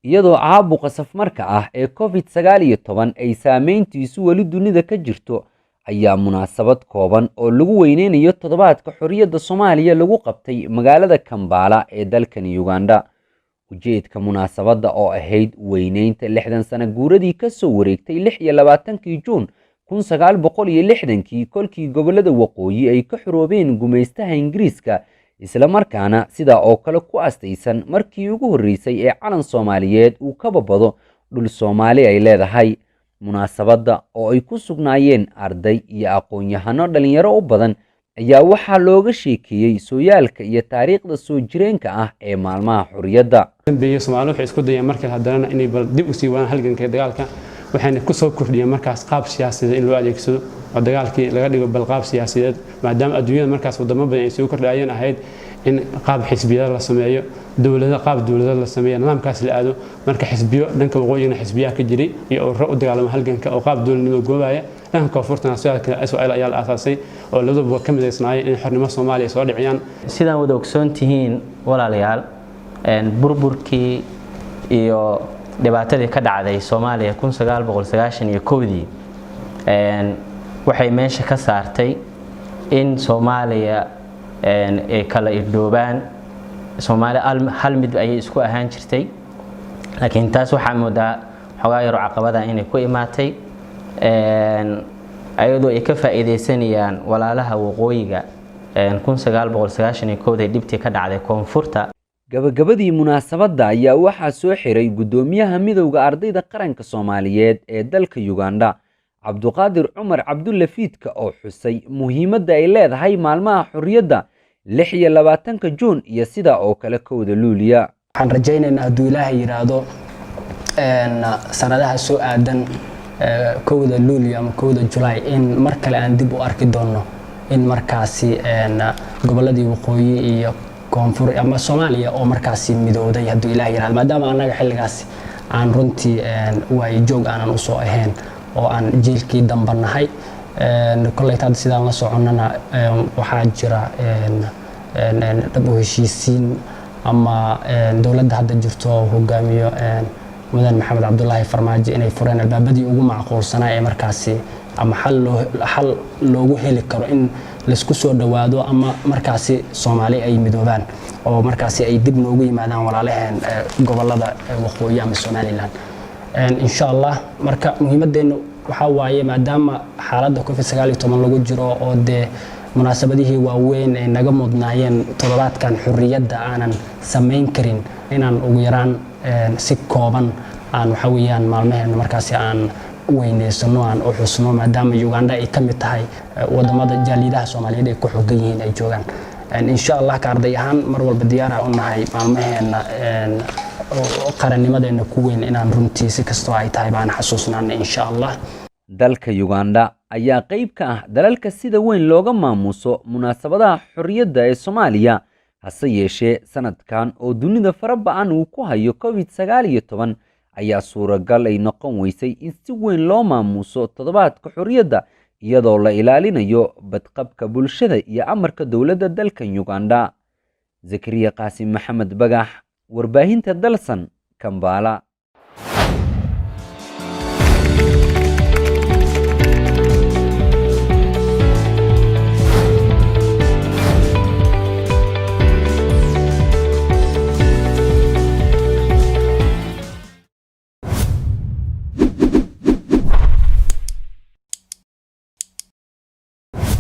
iyadoo caabuqa safmarka ah ee COVID-19 ay saameyntiisu weli dunida ka jirto ayaa munaasabad kooban oo lagu weyneynayo toddobaadka xuriyada Soomaaliya lagu qabtay magaalada Kampala ee dalkan Uganda. ujeedka munaasabada oo ahayd weyneynta 60 sano guuradii ka soo wareegtay 26 Juun 1960 kolkii gobolada waqooyi ay ka xoroobeen gumaystaha Ingiriiska isla markaana sida oo kale ku astaysan markii ugu horeysay ee calan Soomaaliyeed uu ka babado dhul Soomaali ay leedahay. munaasabada oo ay ku sugnaayeen arday iyo aqoon-yahano dhalinyaro u badan ayaa waxaa looga sheekeeyay sooyaalka iyo taariikhda soo jireenka ah ee maalmaha xuriyada. Soomaalidu waxay isku dayeen markii haddana inay dib u sii wadaan halganka dagaalka waxayna ku soo kordhiyeen markaas qaab siyaasadeed in loo adeegsado oo dagaalkii laga dhigo bal qaab siyaasadeed maadaama adduunyada markaas wadamo badan ay soo kordhayeen ahayd in qaab xisbiyada la sameeyo qaab dawladda la sameeyo nidaamkaas la aado marka xisbiyo dhanka waqooyiga xisbiyaha ka jiray iyo ururo u dagaalama halganka oo qaab dawladnimo goobaya dhanka koonfurtana siyaasadka SOL ayaa la aasaasay oo labaduba ka mideysnaayeen in xornimo Soomaaliya soo dhiciyaan. sidaan wada ogsoon tihiin walaalayaal burburkii iyo dhibaatadii ka dhacday Soomaaliya 1991 waxay meesha ka saartay in Soomaaliya ay kala irdhoobaan. Soomaaliya hal mid ay isku ahaan jirtay laakiin taas waxaa moodaa xogaa yar caqabada inay ku imaatay ayadoo ay ka faa'iideysanayaan walaalaha waqooyiga 1991 dibtii ka dhacday koonfurta. gabagabadii munaasabada ayaa waxaa soo xiray gudoomiyaha Midowga Ardayda Qaranka Soomaaliyeed ee dalka Uganda Cabduqaadir Cumar Cabdulle Fiidka oo xusay muhiimadda ay leedahay maalmaha xuriyada 26 Juun iyo sida oo kale 1 Luulyo. waxaan rajaynaynaa hadduu Ilaahay yiraahdo sanadaha soo aadan 1 Luulyo ama 1 July in mar kale aan dib u arki doono in markaasi goboladii waqooyi iyo koonfur ama Soomaaliya oo markaasi midowday hadduu Ilaahay yiraahdo maadaama anaga xilligaas aan runtii way joog aan u soo ahayn oo aan jiilkii dambanahay koleytaad sidaan la soconana waxaa jira dab u heshiisiin ama dawladda hadda jirto hogaamiyo mudan Maxamed Cabdullaahi Farmaajo inay fureen albaabadii ugu macquulsanaa ee markaasi ama xal loogu heli karo in la isku soo dhawaado ama markaasi Soomaali ay midoobaan oo markaasi ay dib noogu yimaadaan walaalaheen gobolada waqooyi ama Somaliland. insha Allah marka muhiimadeenu waxa waaye maadaama xaaladda COVID-19 lagu jiro oo de munaasabadihii waaweyn ay naga mudnaayeen toddobaadkan xuriyada aanan sameyn karin inaan ugu yaraan si kooban aan waxa weeyaan maalmaheena markaasi aan weyneysano aan u xusno maadaama Uganda ay ka mid tahay wadamada jaalidaha Soomaaliyeed ay ku xooggan yihiin ay joogaan. insha Allah ka arday ahaan mar walba diyaar ah u nahay maalmaheena qarannimadeena ku weyn inaan runtii si kastoo ay tahay baan xasuusnaanay insha Allah. dalka Uganda ayaa qayb ka ah dalalka sida weyn looga maamuuso munaasabadaha xuriyada ee Soomaaliya hase yeeshee sanadkan oo dunida faraba'an uu ku hayo COVID-19 ayaa suuragal ay noqon weysay in si weyn loo maamuuso toddobaadka xuriyada iyadoo la ilaalinayo badqabka bulshada iyo amarka dawladda dalka Uganda. Zakariya Qaasim Maxamed Bagax warbaahinta dalsan Kampala.